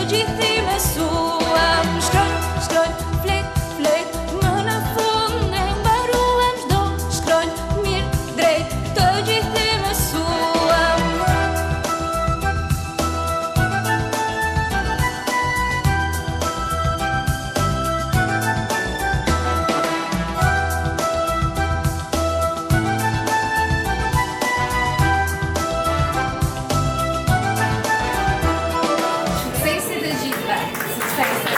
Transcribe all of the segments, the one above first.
gjithi me suam. Shkronj, flet, më në fund e mbaruam çdo. Shkronj, mirë, drejt, të gjithi me suam. Suksesi të gjithëve. Suksesi.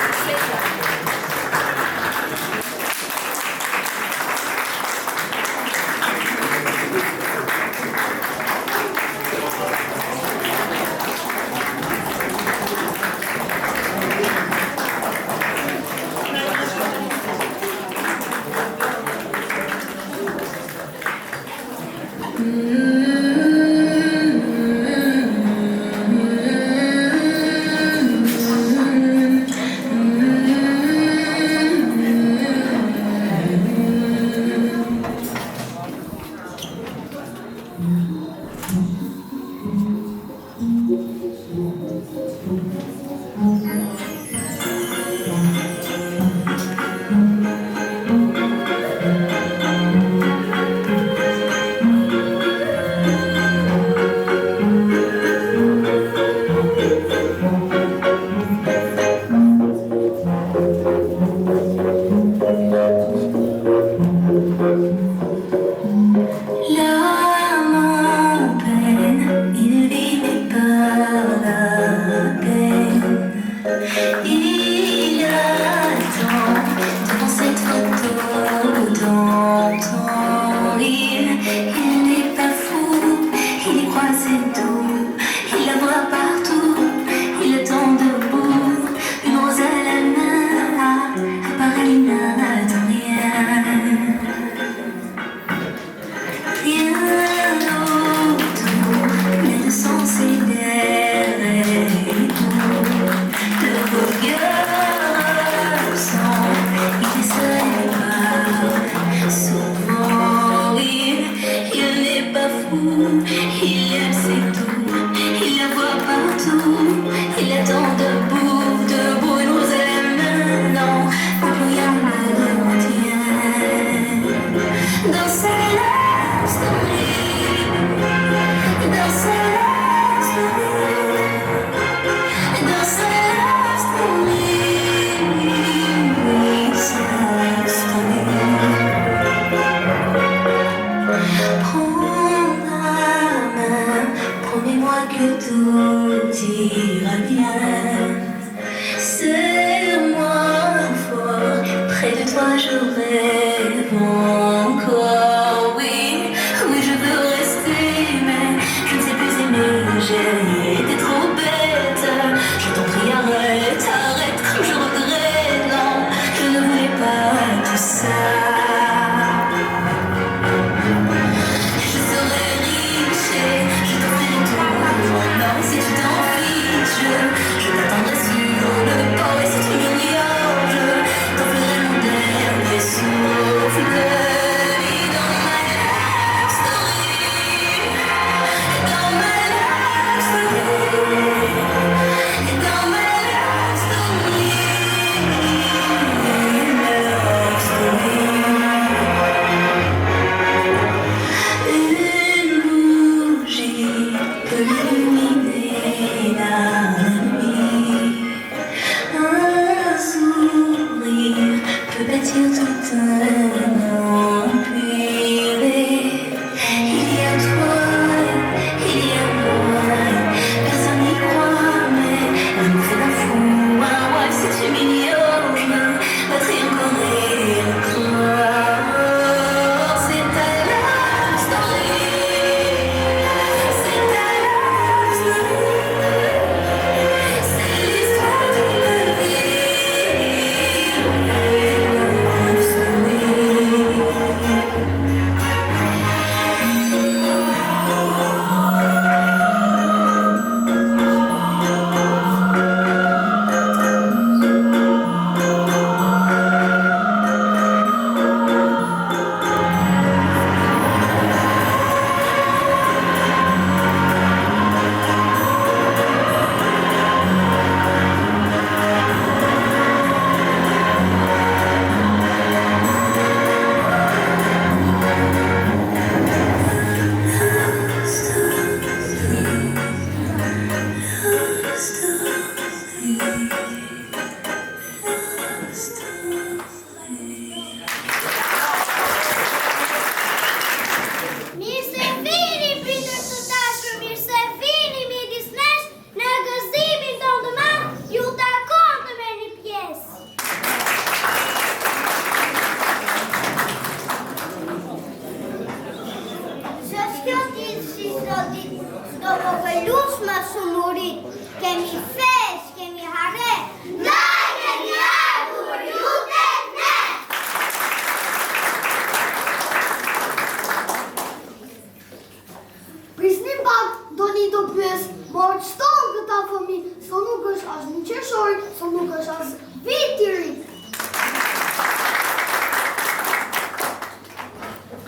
shkëlqosh vit i ri.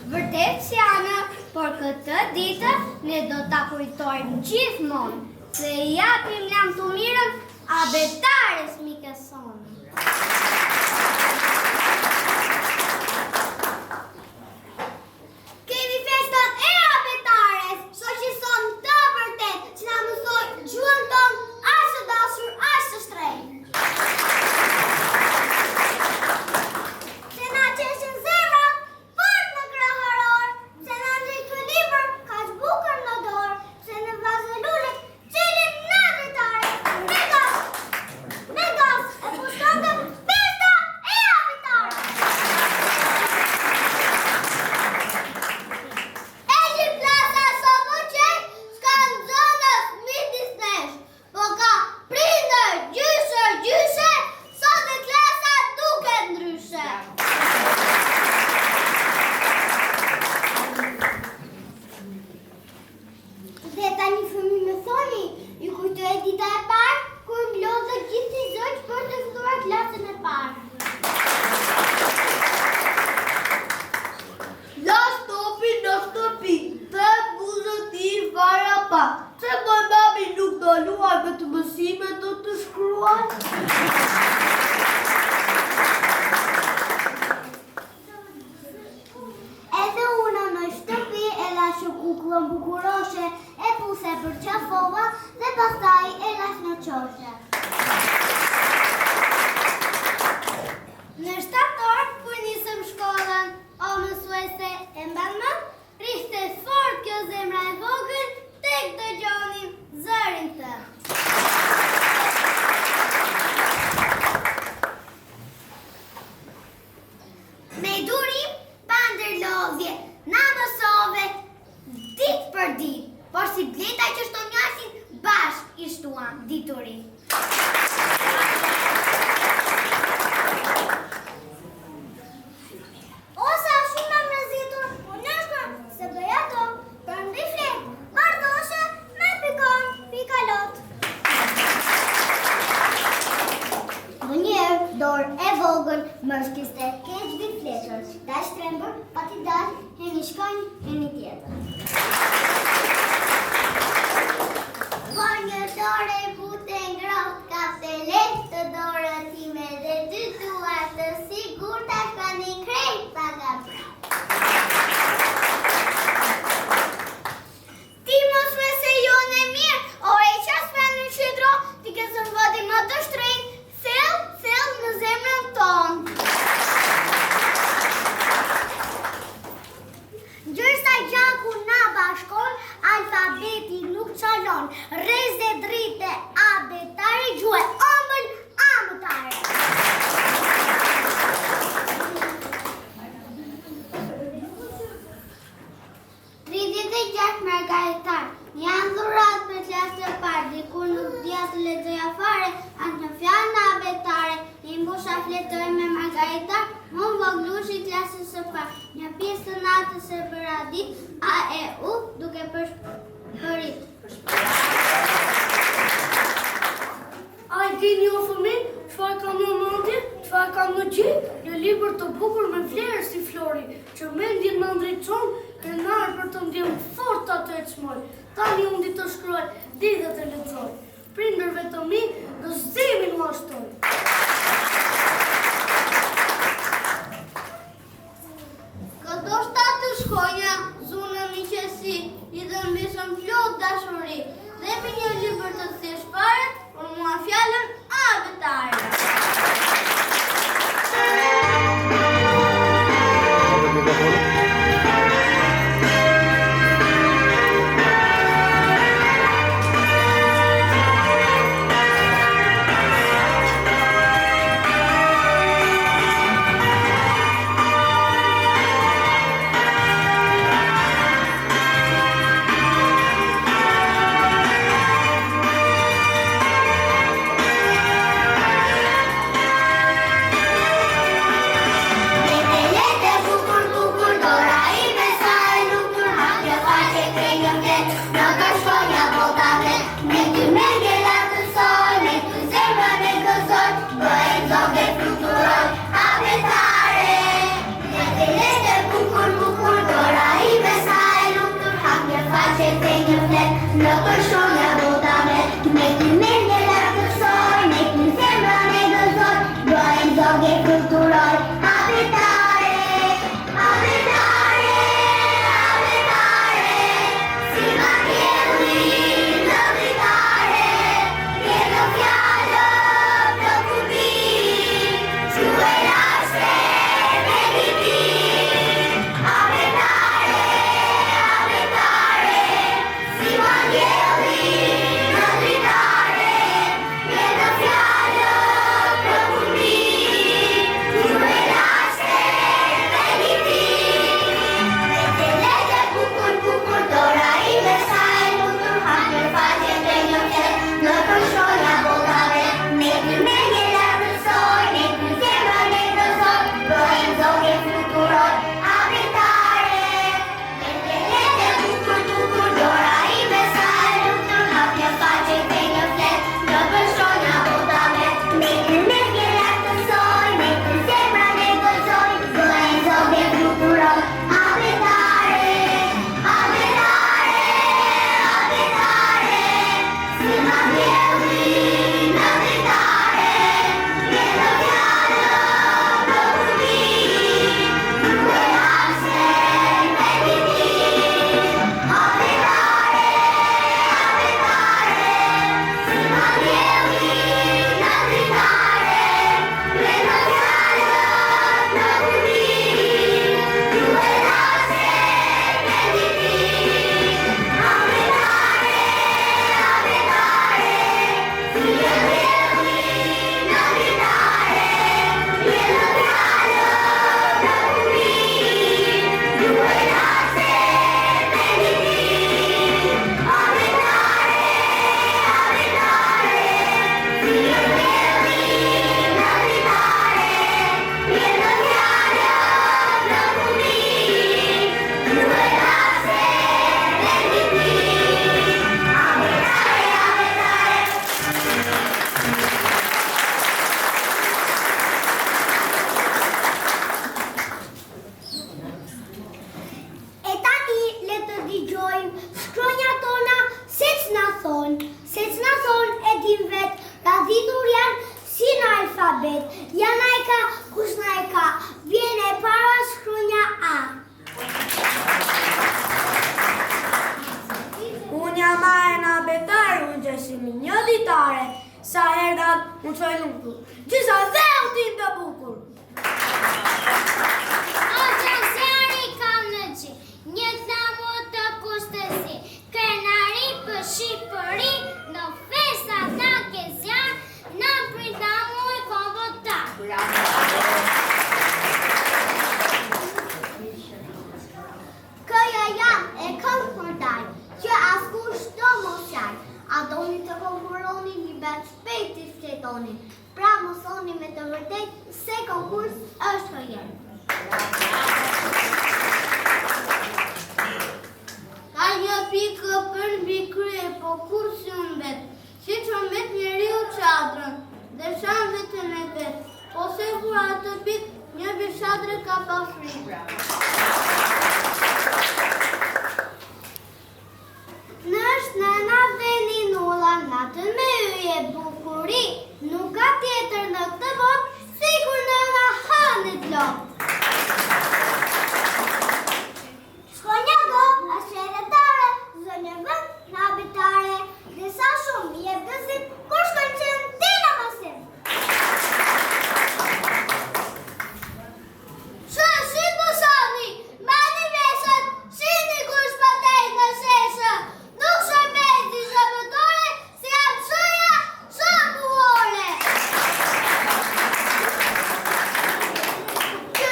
Vërtet që janë, por këtë ditë ne do ta kujtojmë gjithmonë, se i japim lam të mirën abetares mikës sonë. Kemi festat e abetares, shoqëson të vërtet që na mësoj gjuhën tonë aq të dashur, aq të shtrenjtë. Se na qeshin zemrat fort në kraharor, se na nxej ky libër kaq bukur në dorë, se në vazë lule cilim na abetare. Me gas, e pushtonte festa e abetares. E një plasa sa po qenë, s'ka në zonës midis nesh, po ka prindër, gjyshe, sot e klasa duket ndryshe. Dhe tani fëmijë më thoni, ju kujtoj dita e parë, kur mblodhë gjithë i zogj për të filluar klasën e parë. La stopi, të buzët i vara pa. Se më mami nuk do luaj me të mësime do të shkruaj. Edhe unë në shtëpi e lash kukullën bukuroshe, e puse për qafova dhe pastaj e lash në qoshe. Në shtator, kur nisëm shkollën, o mësuese e mban më, rishte fort kjo zemra e vogël, tek dëgjonim zërin të. Me durim, pa ndërlodhje, na mësove ditë për ditë, por si bleta që shtonjasin, bashk i shtuan diturin. Osa shumë më mrezitur, neshkëm, se bëj ato, për mbi flet, bardoshe, me pikon, pikalot. Njërë, dorë e vogël, më shkiste keq bifletër, ta shtrembër, pa t'i dalë, e një shkojnë, e një tjetër. Por një dorë e bute ngrohtë, ka të lehtë të dorë time dhe dy duar të sigurt ta shkoni krejt paga prapë. Ti mos me se jo në mirë, ore i qas me në qydro, ti kësën vëdi më të shtrenjtë, thell në zemrën tonë. Gjërsa gjaku na bashkon, alfabeti nuk qalon, reze drite abetare, gjuhe ëmbël amëtare. Margaritar, janë dhurat për klasë të parë, dikur nuk dhja të lexoja fare, as në fjalë në abetare, një mbusha fletoj me Margaritar, më voglushi klasës së parë, një pjesë të natës e bëra ditë, a e u duke përshpërit. A i dini o fëmin, çfarë kam në mendje, çfarë kam në gjë, një libër të bukur me vlerë si Flori, që mendjen më ndriçon, e nërë për të ndjenë fort atë e çmoj. Tani unë di të shkruaj, di dhe të lexoj. Prindërve të mi, gëzimin u ashtoj. Këto shtatë shkonja, zunë mi qesi, i dhe mbishëm plot dashuri, dhe me një libër të thjesht fare, por mua fjalën abetare. për shonja botave, me ty mendje lartësoj, me ty zemrën e gëzoj, bëjmë zogje kulturoj, abetare, abetare, abetare, si ma kjeli në dritare, jetë fjallë të kubi, quaj lashte me kiti, abetare, abetare, si ma kjeli në dritare, jetë fjallë të kubi, quaj lashte me kiti. Lete bukur, bukur, dora I besaj, lutur hapër faqe të një flet, në përshonja botave, me ty mendje lartësoj, me ty zemrën e gëzoj, bëjmë zogje fluturoj, abetare. Lete bukur, bukur, dora I besaj, lutur hapër faqe të një flet, në përshonja botave, me ty mendje lartësoj, me ty zemrën e gëzoj, bëjmë zogje fluturoj, abetare, abetare, abetare, si ma kjeli në dritare, jetë fjallë të kubi, quaj lashte me kiti, abetare, abetare, si ma kjeli në dritare, jetë fjallë të kubi, quaj lashte me kiti, abetare, abetare, si ma kjeli në dritare, jetë fjallë të kubi, quaj lashte me kiti, abetare, abetare, si ma kjeli në dritare, jetë fjallë të kubi, quaj lashte me kiti, abetare, abetare. E tani le të dëgjojmë shkronja tona se s'na thon e dim vet, radhitur janë si në alfabet, janë e ka, kush na e ka, vjen e para shkronja A. Unë jam Arena Betare, unë gjeshimi një ditare, sa herdat unë qoj lutu, gjisa dhe u tim të bukur. O gjaseri kam në gjë, një thamo të kushtësi, krenari për Shqipëri, në festa ta kezjan, në pritamu I kombota. Këja jam e kam përdaj, që askush do mos jaj, a doni të konkuroni libet shpejt I fletoni, pra mosoni me të vërtet se konkurs është hëjer. Ka një pikë për mbi krye, po kur si unë vet, si që mbet njeriu çadrën, dhe shan vetën e vet, po se kur atë pikë një bishadre ka pa frikë. Nështë nëna dhe një nulla, natën me yje bukuri, nuk ka tjetër në këtë botë, sikur nëna hënit lopë. Shkonja do, është heretare, zënje vend, në abitare, dhe sa shumë je gëzim, kur shkon qenë ti në mësim. Shi pusoni, mani veshët, shini kush patejt në sheshë, nuk shërbet di shërbëtore, si jam shëja, shëmbuhore. Kjo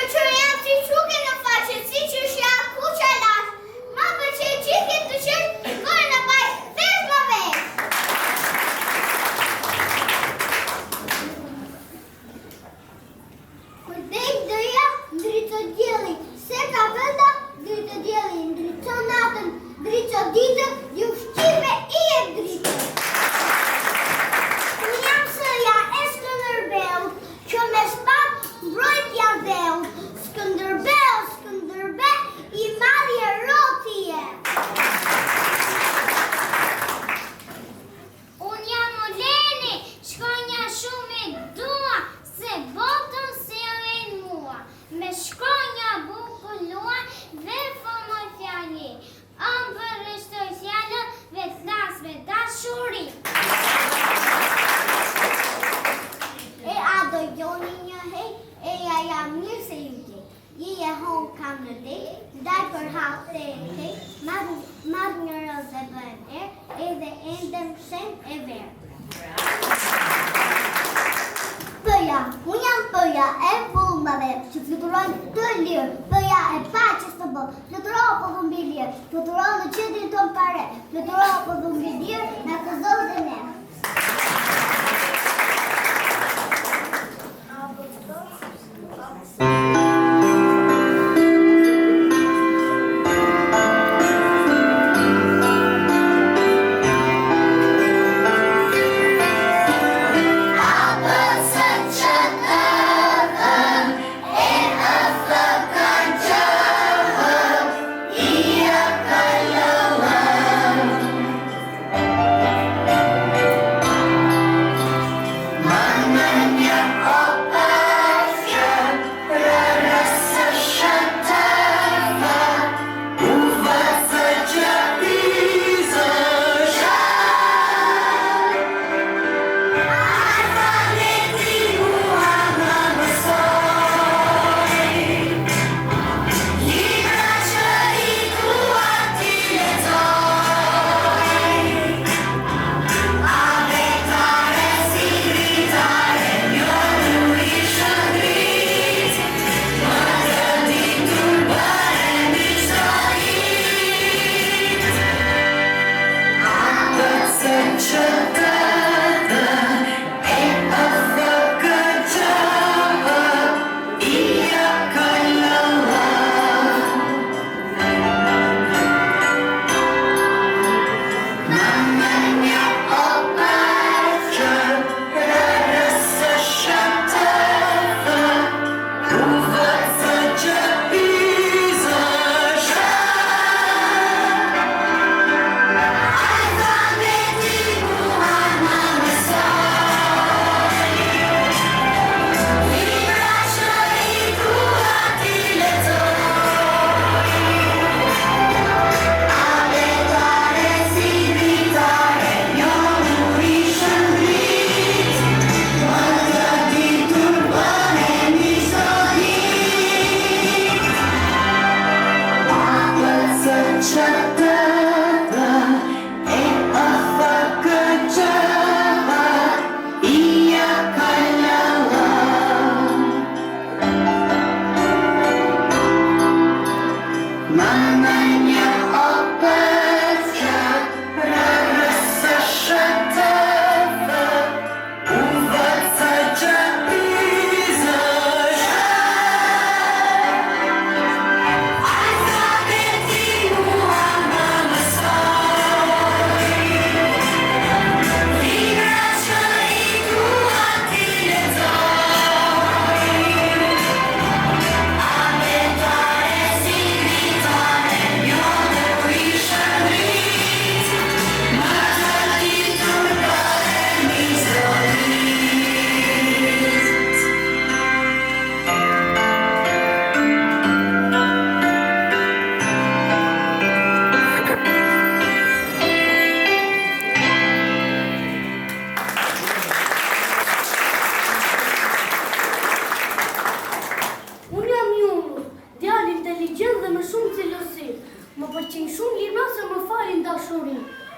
përhatë e madh një rëzë e bën edhe endem shem e verë. Pëja, unë jam pëja e vullmave që fluturojnë të lirë, pëja e paqes të bëllë, fluturo po dhumbi lirë, fluturo në qendrin tonë pare, fluturo po dhumbi lirë në këzon dhe ne.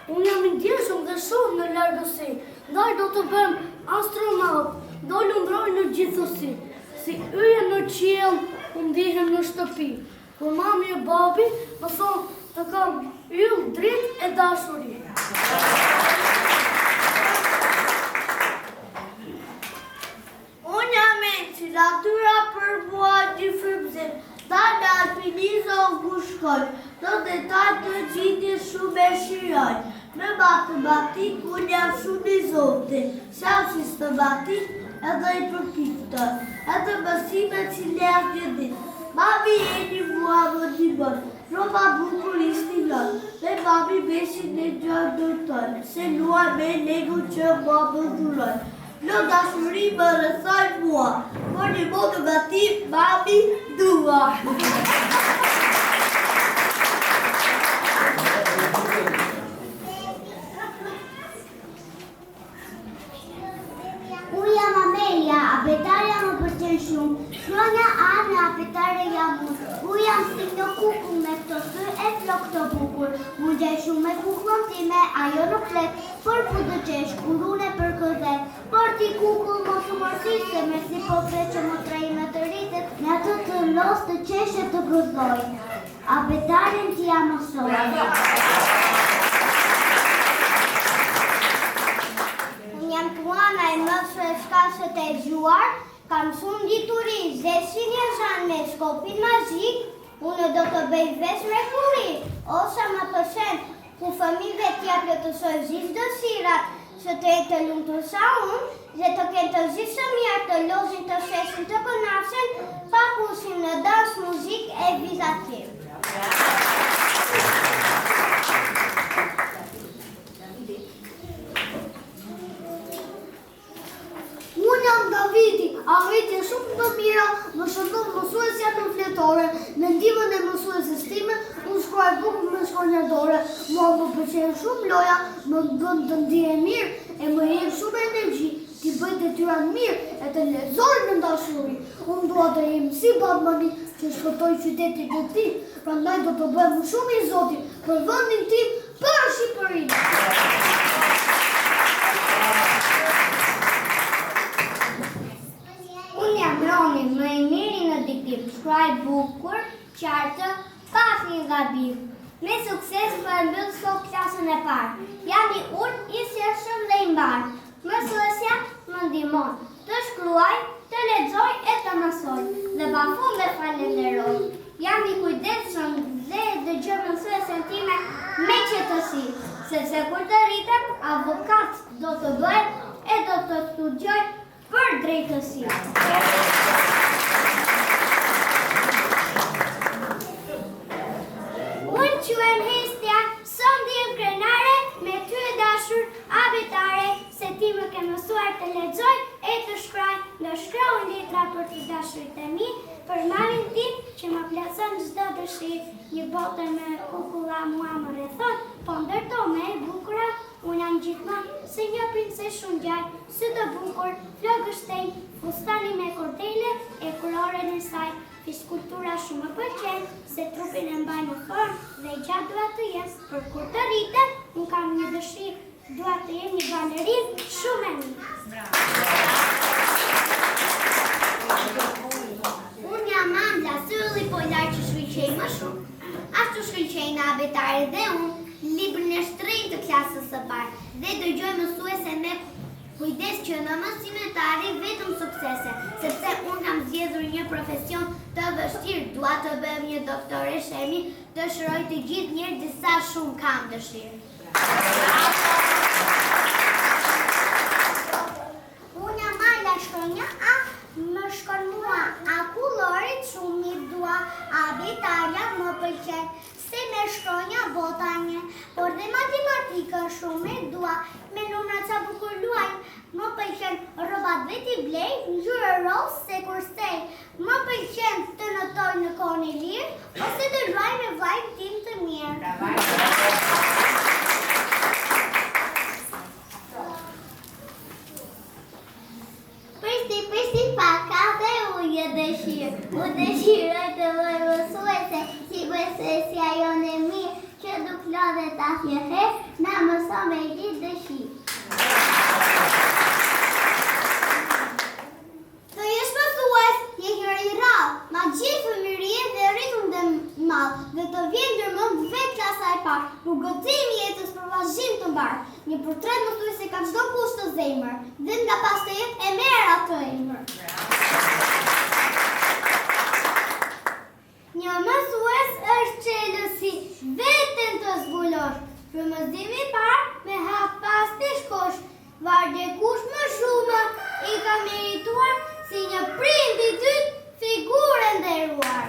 Unë jam i ndjeshëm dhe shumë në largësi, ndaj do të bëm astronaut, do lundroj në gjithësi. Si yje në qiell, u ndihem në shtëpi. Kur mami e babi më thonë të kam yll, dritë e dashuri. Unë jam e cila tyra për mua një frymëzim, ta në alpinizo ngushkoj, do detaj të gjitje shumë e shiroj. Me matematik unë jam shumë i zotin, sham sistematik edhe i përpiktor, edhe mësime cilë jam një dit. Mami e një mua më dimon, roba bukur i stilon, dhe mami beshin në gjërë dërton, se luar me legu që ma më duron. Në dashuri më rëthaj mua, por një modu nga ti, mami, dua. Unë jam Amelia, abetarja më përqen qoj shumë. Shkronja A në apetare jam unë. U jam si një kukull me këto sy e flok të bukur. U gjej shumë me kukullën time, ajo nuk flet, por ku të qesh, kur unë e përkëdhet. Por ti kukull mos u mërsis, se me si po flet që më trajime të rritet, në atë të los të qeshe të gëzoj. Apetaren ti ja mësoj. Unë jam Tuana e mësë e shkasët e gjuar, kam shumë dituri, zesin e zhanë me shkopin mazik, unë do të bëj vesh me kuri, ose më përshen, ku fëmijëve t'ja plotësoj gjithë dëshirat, që të jetë të lumtur sa unë, dhe të kenë të gjithë së mirë të lozin të shesin të kënaqen, pa kursim në dans, muzik e vizativ. Unë jam Davidi, arritje shumë të mira, më shëndon mësuesja në fletore, me ndihmën e mësueses time, unë shkruaj bukur me shkronjatore. Mua më pëlqen shumë loja, më bën të ndihem mirë e më jep shumë energji. Ti bëj detyrat mirë e të lexoj me dashuri. Unë dua të jem si Batmani që shpëtoi qytetin e tij, prandaj do të bëhem shumë i Zotit për vendin tim, për Shqipërinë. Unë jam Roni, më i miri në diktim, shkruaj bukur, qartë, pa asnjë gabim. Me sukses përmbyll sot klasën e parë. Jam i urtë, i sjelshëm dhe i mbarë. Mësuesja më ndihmon të shkruaj, të lexoj e të mësoj. Dhe pafund e falenderoj. Jam i kujdesshëm dhe dëgjoj mësuesen time me qetësi, sepse kur të rritem, avokat do të bëj e do të studioj për drejtësi. Unë quhem Hestia, son ndiem krenare, me ty e dashur abetare, se ti më ke mësuar të lexoj e të shkruaj, do shkruaj letra për të dashurit e mi, për mamin tim që më plotson çdo dëshirë. Një botë me kukulla mua më rrethon, po ndërto me e bukura, unë jam gjithmonë si një princesh shumë gjatë, sy të bukur, flokë shtrenjtë, fustani me kordele e kuloren e saj. Fiskultura shumë më pëlqen, se trupin e mbaj në formë dhe gjatë dua të jem, për kur të rritem, unë kam një dëshirë, dua të jem një balerin shumë e mirë. Unë jam Amla, sylli po lartë që shkëlqej më shumë. Ashtu shkëlqej në abetare dhe unë, librin e shtrenjtë të klasës së parë, dhe dëgjoj mësuese me kujdes që në mësimin të arri vetëm suksese, sepse unë kam zgjedhur një profesion të vështirë, dua të bëhem një doktore shemi, të shëroj të gjithë njerëzit disa shumë kam dëshirë. Unë jam Majla, shkronja A, më shkon mua, a kullorit shumë mi dua, abetaria më pëlqen, se me shkronja bota një, por dhe matematika shumë me dua, me numra qa bukur luaj, më pëlqen rrobat veti blej, ngjyrë roz se kur stej, më pëlqen të notoj në kohën e lirë, ose të luaj me vllajin tim të mirë. Pristi paka dhe ujë dëshirë, u dëshiroj të bëj mësuese, si mësuesja jonë e mirë, që duk lodhet asnjë herë, na mëson me gjithë dëshirë. Të jesh mësues, je njëri i rrallë, ma gjithë fëmijërie dhe ritëm dhe madh, dhe të vjen ndërmend vetë klasa e parë, rrugëtimi jetës për vazhdim të mbarë. Një portret mësuese ka çdo kusht të zemër, dhe nga pas të jetë e merr atë emër. Një mësues është qelësi, veten të zbulosh, për mësimi parë me hap pas të shkosh, vargje kush më shumë i ka merituar si një prind i dytë figurë nderuar.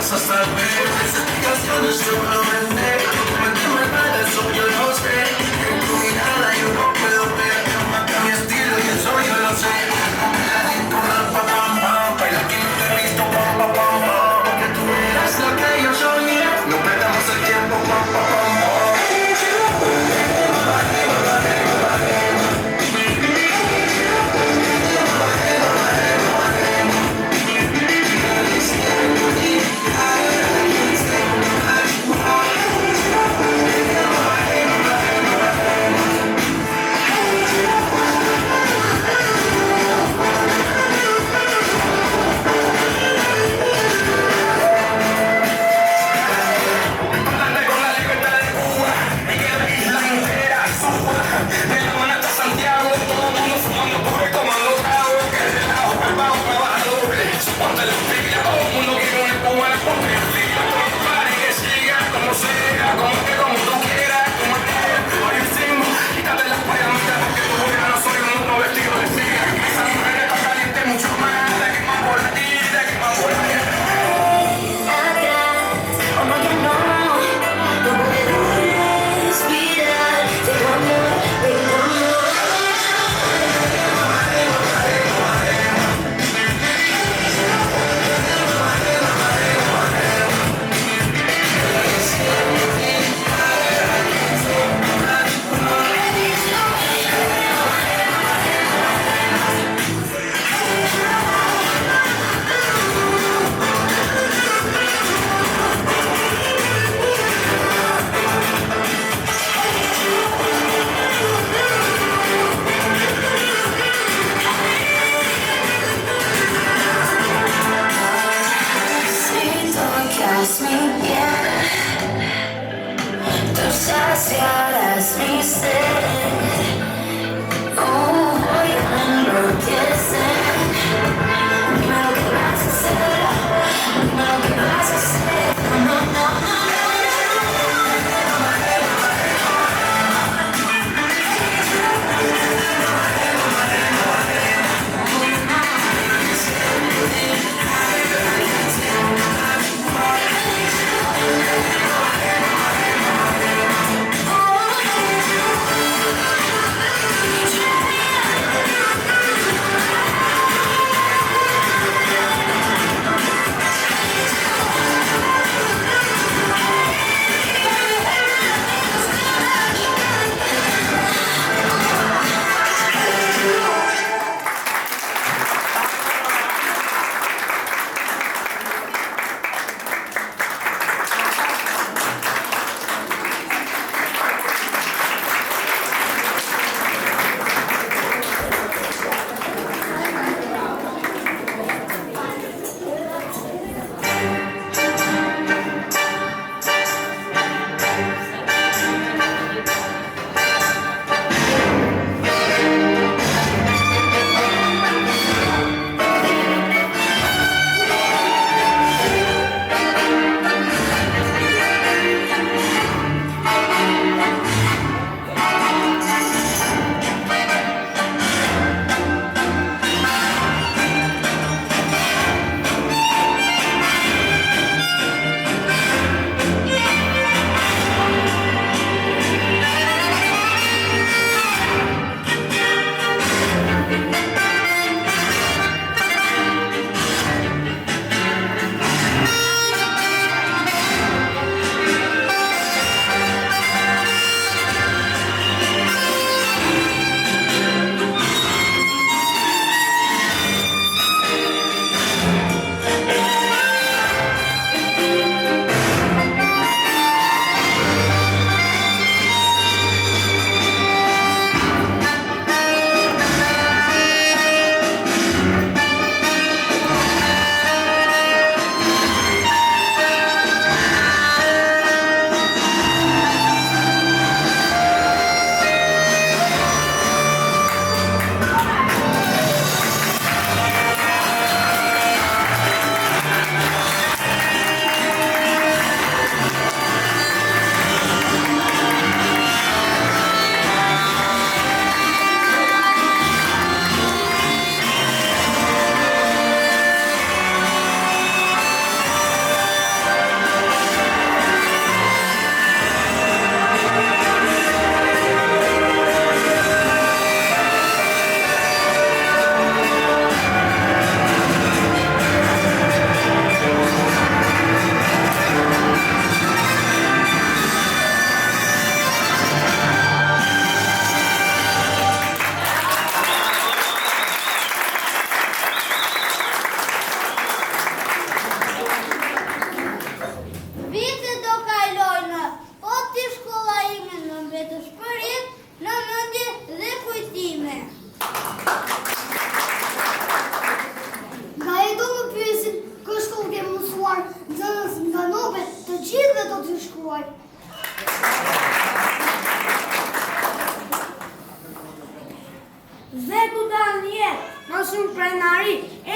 hasta saber explicaciones seguramente. Méteme mal, eso yo lo sé. En tu mirada yo no puedo ver. Marca mi estilo y eso yo lo sé. Baila que no te he visto, porque tú eres lo que yo soñé. No perdamos el tiempo,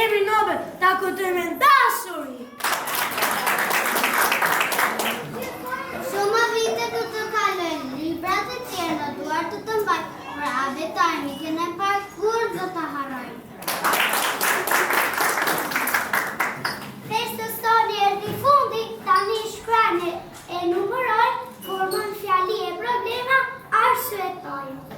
Emri Nabe, ta këtër me ndasuri. Shumë vite du të kalojnë, librat e tjerë në duar të të mbajnë, për abetarë mi kene parë kur do të harojnë. Festës tani erdi fundi, tani shkrane e numëroj, formën fjali e problema, arsuetojnë.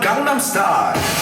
Gangnam Style.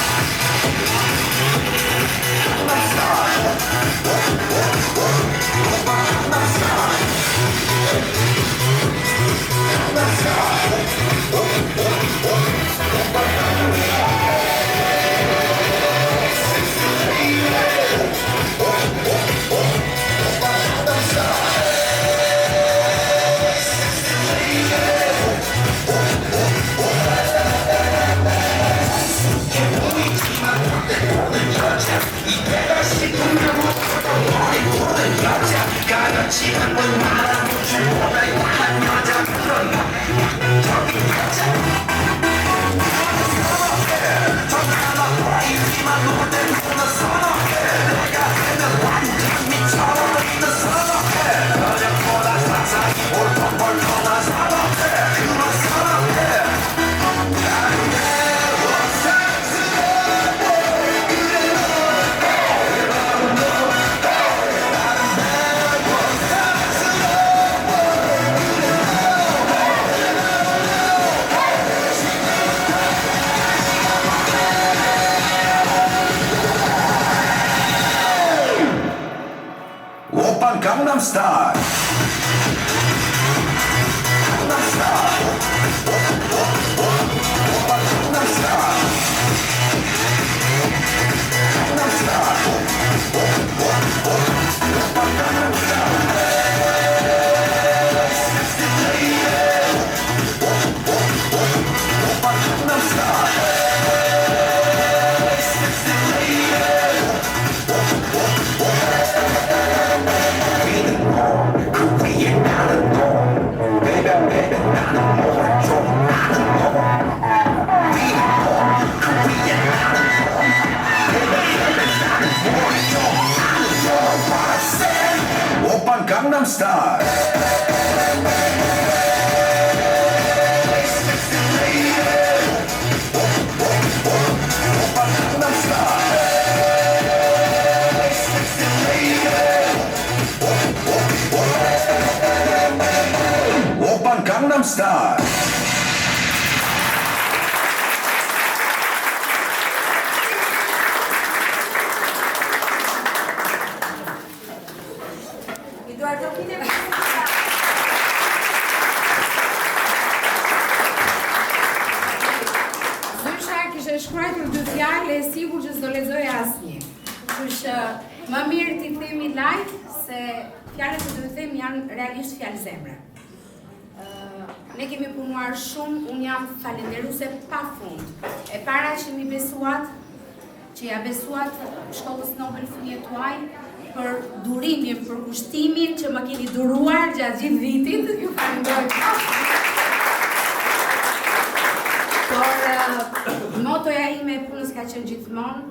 Style. Gangnam Style. Gangnam Style. Gangnam Style. Gangnam Style. Sexy lady. Gangnam Style. Sexy lady. Korean not alone. Baby, baby, not alone. So not alone. We alone. Korean not alone. Baby, baby, not alone. So not alone. What I said. Oppa Gangnam Style. Sexy lady. Oppa Gangnam Style. Sexy lady. Oppa Gangnam Style. Zysha kishte shkruar 2 fjalë e sigur që s'do lexoja asnjë. Kështu që më mirë t'i themi live se fjalët që do të them janë realisht fjalë zemre. Ne kemi punuar shumë, unë jam falenderuese pafund. E para që mi besuat, që ja besuat Shkollës Nobel fëmijët tuaj për durimin, për kushtimin që më keni duruar gjatë gjithë vitit. Ju falenderoj. Por motoja ime e punës ka qenë gjithmonë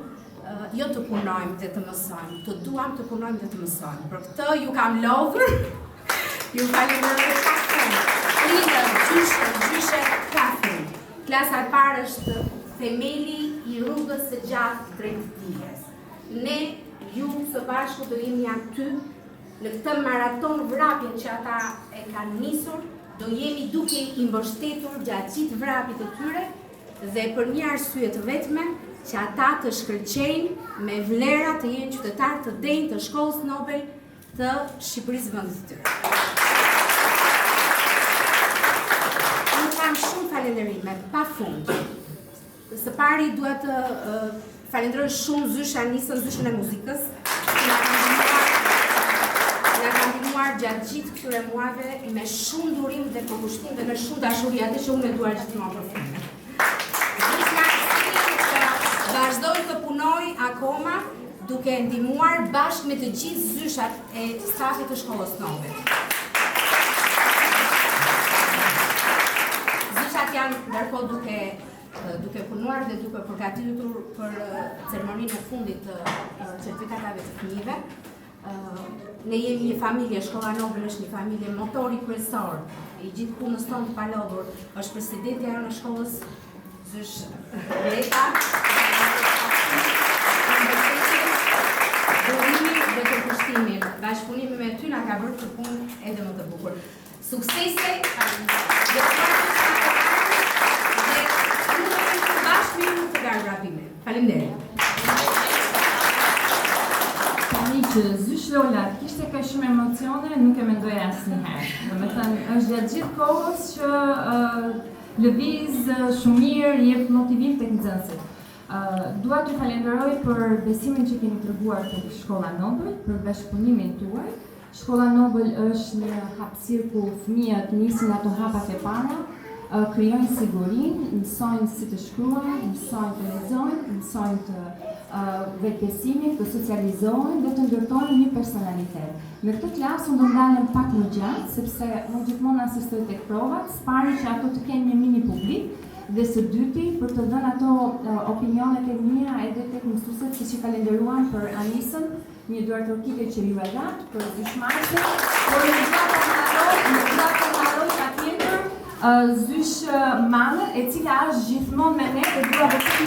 jo të punojmë dhe të mësojmë, të duam të punojmë dhe të mësojmë. Për këtë ju kam lodhur, ju falenderoj pafund. Prindër, gjyshe, kafën. Klasa e parë është themeli i rrugës së gjatë drejt dijes. Ne, ju së bashku do jemi aty në këtë maraton vrapjen që ata e kanë nisur, do jemi duke i mbështetur gjatë gjithë vrapit të tyre dhe për një arsye të vetme që ata të shkëlqejnë me vlera të jenë qytetarë të denjë të Shkollës Nobel të Shqipërisë vendit të tyre. Kam shumë falenderime, pafund. Së pari duhet të falenderoj shumë Zysha Nisën, Zyshën e muzikës, që na ka ndihmuar gjatë gjithë këtyre muajve me shumë durim dhe përkushtim dhe me shumë dashuri, atë që unë e duar gjithmonë për filmin. Zysha vazhdoj të punoj akoma duke ndihmuar bashkë me të gjithë zyshat e stafit të Shkollës Nobel. Janë ndërkohë duke punuar dhe duke përgatitur për ceremoninë e fundit të certifikatave të fëmijëve. Ne jemi një familje, Shkolla Nobel është një familje, motori kryesor i gjithë punës tonë të palodhur është presidentja jonë e shkollës, Zysh Reka. Durimin dhe përkushtimin, bashkëpunimi me ty na ka bërë këtë punë edhe më të bukur. Suksese! Faleminderit. Tani që Zysh Lola kishte ka shumë emocione, nuk e mendoj asnjëherë. Domethënë, është gjatë gjithë kohës që lëviz shumë mirë, jep motivim tek nxënësit. Dua t'ju falenderoj për besimin që keni treguar tek Shkolla Nobel, për bashkëpunimin tuaj. Shkolla Nobel është një hapësirë ku fëmijët nisin ato hapat e para, krijojnë sigurinë, mësojnë si të shkruajnë, mësojnë të lexojnë, mësojnë të vetbesimin, të socializohen dhe të ndërtojnë një personalitet. Me këtë klasë unë do ndalem pak më gjatë, sepse unë gjithmonë asistoj tek provat, pari që ato të kenë një mini publik, dhe së dyti për të dhënë ato opinionet e mia edhe tek mësuesit siç i falenderuam për Anisën, një duartërkike që ju e dhat, për Zyshmarkën, por në gjatë të haroj atjetër Zysh Manën, e cila është gjithmonë me ne dhe dua vërtet të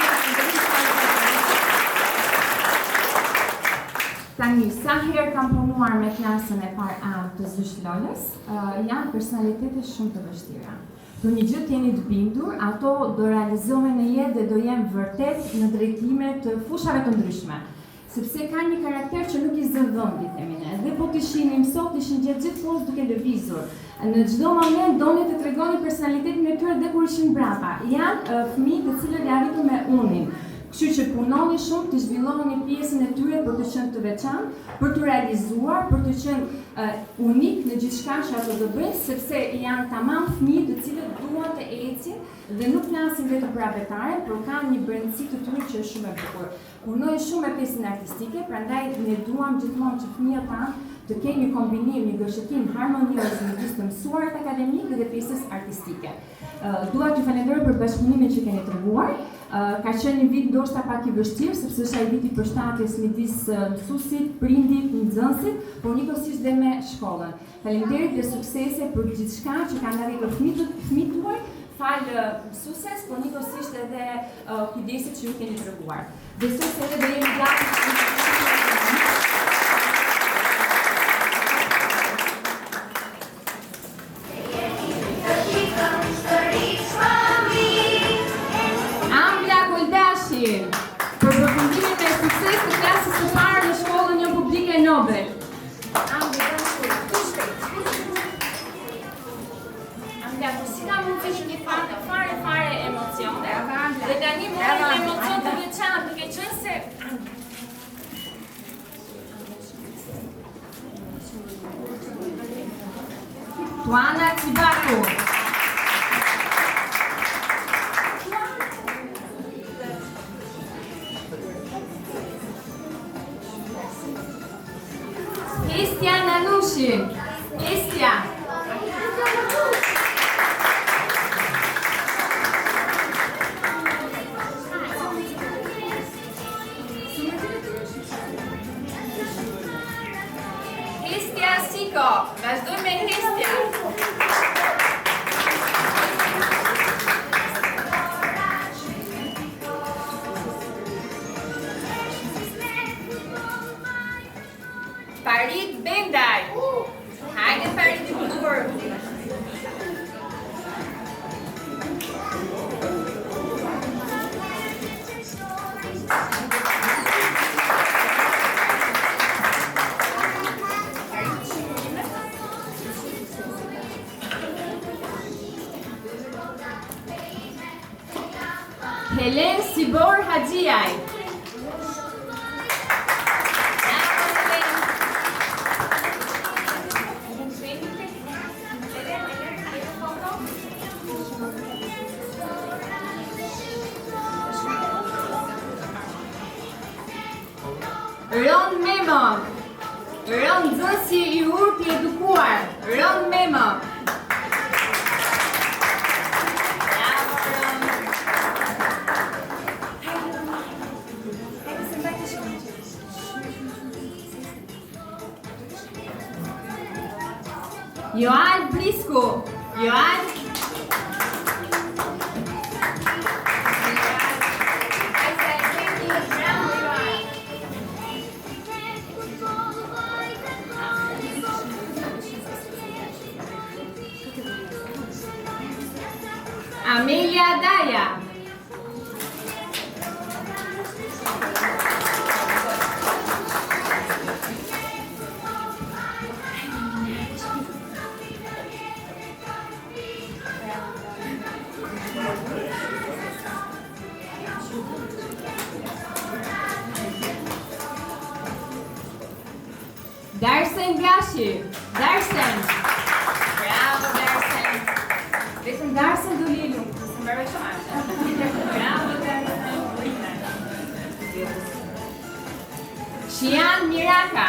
Tani, sa herë kam punuar me klasën e parë A të Zysh Lolës, janë personalitete shumë të vështira. Për një gjë jeni të bindur, ato do realizohen në jetë dhe do jenë vërtet në drejtime të fushave të ndryshme. sepse ka një karakter që nuk i zën vendi themi ne. Dhe po t'i shihnim sot, ishin gjithë kohës duke lëvizur. Në çdo moment doni të tregoni personalitetin e tyre dhe kur ishin brapa. Janë fëmijë të cilët janë arritur me unin. Kështu që punoni shumë të zhvilloni pjesën e tyre për të qenë të veçantë, për të realizuar, për të qenë unik në gjithçka që ato do bëjnë, sepse janë tamam fëmijë të cilët duan të ecin dhe nuk flasin vetëm për abetare, por kanë një brendësi të tyre që është shumë e bukur. Punojnë shumë me pjesën artistike, prandaj ne duam gjithmonë që fëmijët tanë të kenë një kombinim, një gëshëtim harmonioz midis të mësuarit akademik dhe pjesës artistike. Dua t'ju falenderoj për bashkëpunimin që keni treguar. Ka qenë një vit ndoshta pak i vështirë sepse është ai viti i përshtatjes midis mësuesit, prindit, nxënësit, por njëkohësisht dhe me shkollën. Faleminderit dhe suksese për gjithçka që kanë arritur fëmijët tuaj, falë mësueses, por njëkohësisht edhe kujdesit që ju keni treguar. Besoj se edhe jemi gati. Për përfundimin e sukses të klasës së parë në shkollën jo publike Nobel. Amla, po si ka mundësi që një fare emocione, dhe tani më një emocion të veçantë, duke qenë se Tuana Cibaku. Estia Nanushi. Estia. Estia Siko. Vazhdoj me Estia. Farid Benday. Hajde Farid i bukur. Helen Sibor Hajiaj. Ron Memo. Ron nxënësi i urtë i edukuar. Ron Memo. Joan Brisku. Joan. Amelia Daya. Darsen Gashi. Darsen. Bravo Darsen. Vetëm Darsen do lilu. Mbaroj shumë. Bravo Darsen. Shian Miraka.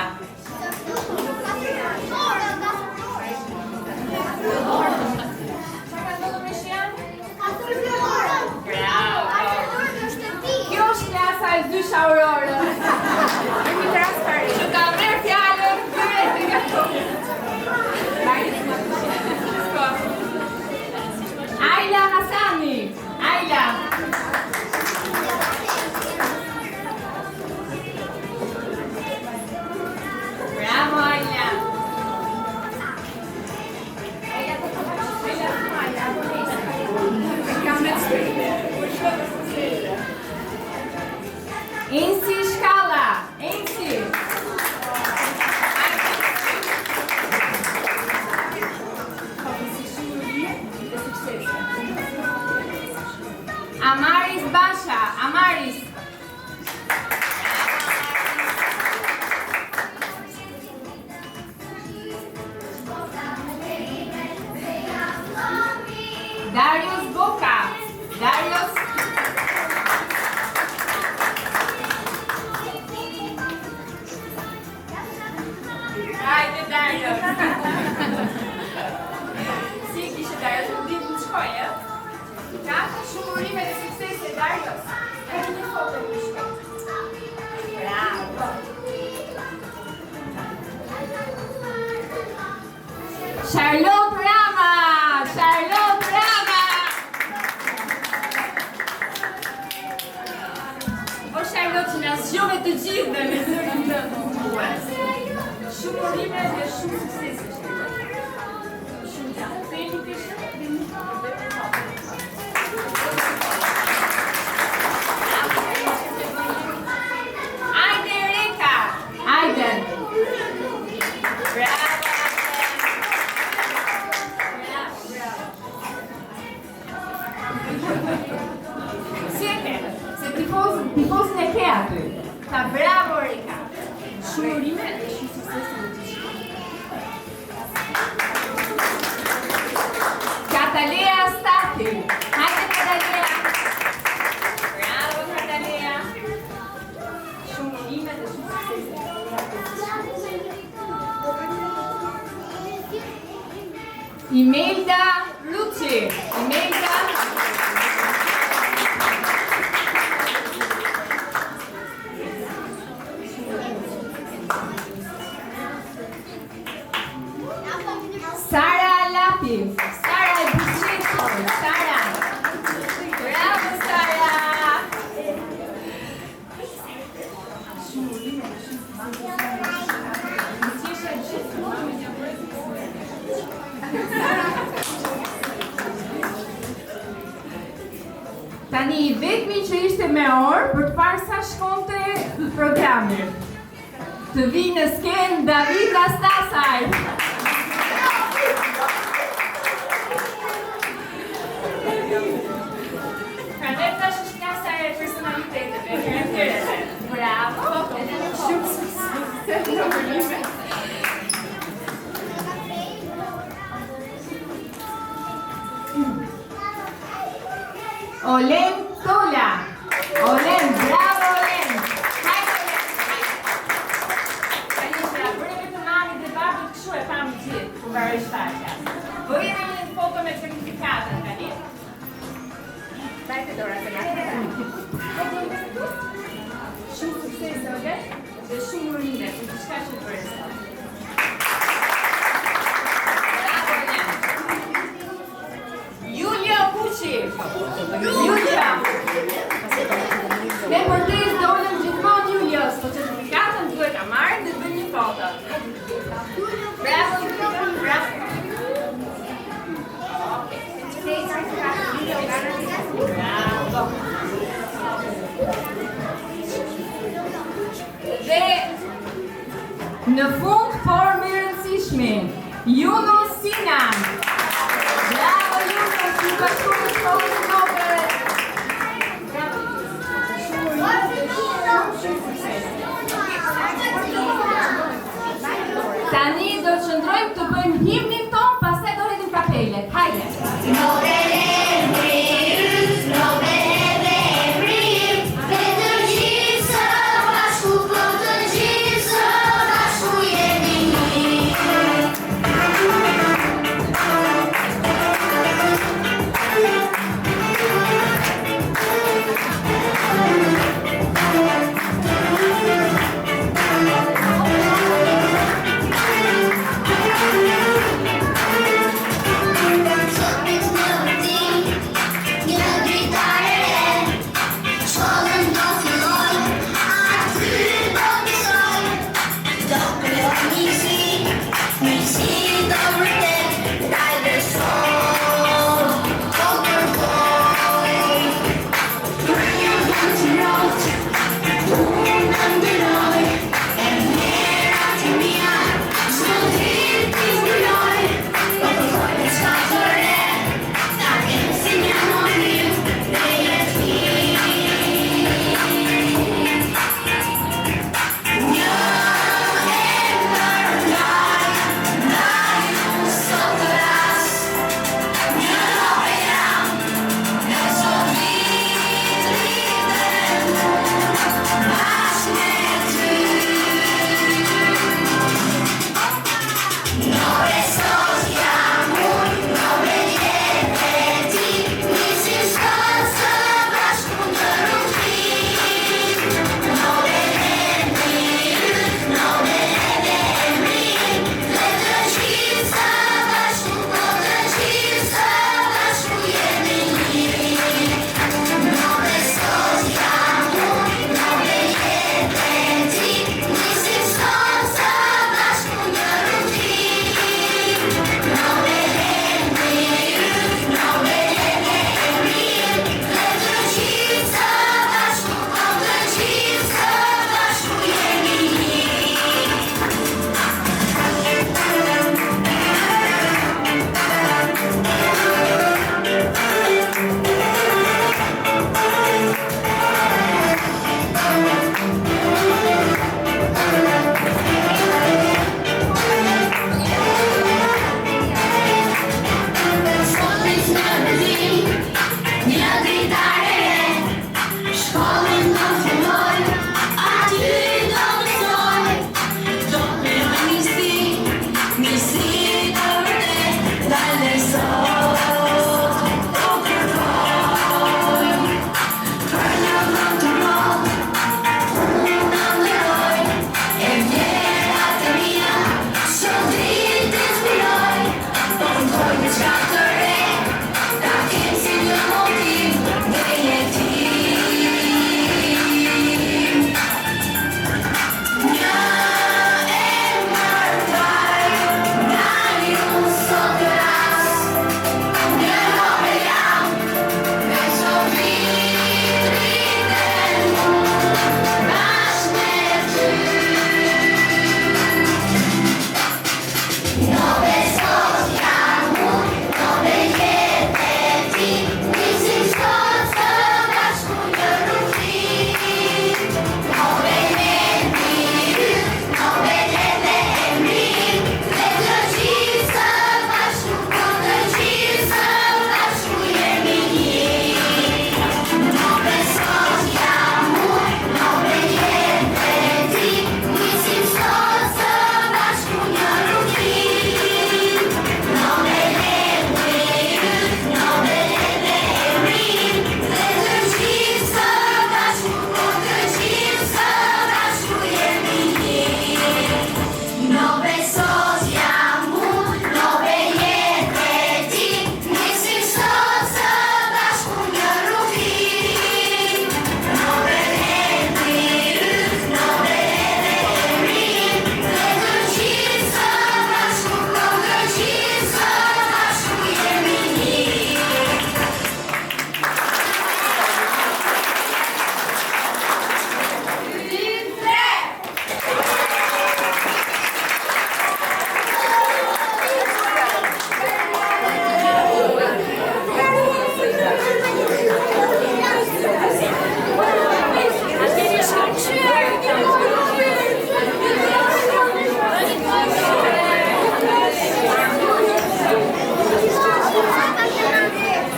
Kjo është klasa e dysh Aurora. Jemi transparent. Që ka merr fjalën kryet nga Ayla Hasani. Ayla. Amaris Basha, Amaris. Darius Boca, Darius. Hajde Darius. Si kishe Darius, nuk ditë në shkojë, Ka shumë urime dhe suksese, Darius. Edhe një foto në shkojë. Bravo. Charlotte Rama, Charlotte Rama. O Charlotte që na zgjove të gjithë dhe me zërin të bukues. Shumë urime dhe shumë suksese. Shumë gjatë. Themi të shumë. Ajde Eureka! Ajde! Bravo! Se tifozën e ke aty. Ta bravo, Rika. Shumë urime dhe shumë suksese në të gjithë. Katalea Stati. Hajde, Katalea. Bravo, Katalea. Shumë urime dhe shumë suksese. Imelda Luci. Imelda. Sara Lapi. Sara Bucetto. Sara. Bravo, Sara. Shumë urime dhe shumë Tani i vetmi që ishte me orë për të parë sa shkonte programi. Të vi në skenë David Astasaj. Prandaj tash është klasa e personaliteteve, karaktereve. Bravo. Shumë suksese. Olen Tola. Olen, bravo Olen. Hajde Olen. Tani që bërë me të mami dhe babët këshu e pamë gjithë, ku barë shtarja. Bëjë në një foto me certifikatën, tani. Dajte dora të nga. Shumë suksese, oke? Dhe shumë urime, për të shka që të bërë sot. Julia Pucci. Julia. Ne për te dolem gjithmonë Julios, po certifikatën duhet ta marrë dhe bëjmë një foto. Bravo, bravo. Bravo. Dhe në fund, por më rëndësishme, Yunus Sinan. Bravo, Yunus, ju ka shumë në shkollën të nopër. Bravo, tani do të qëndrojmë të bëjmë himnin ton, pastaj do hedhim kapelet. Hajde! Vetëm gjithë së bashku, po të gjithë së bashku jemi.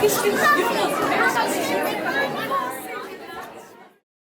Ishte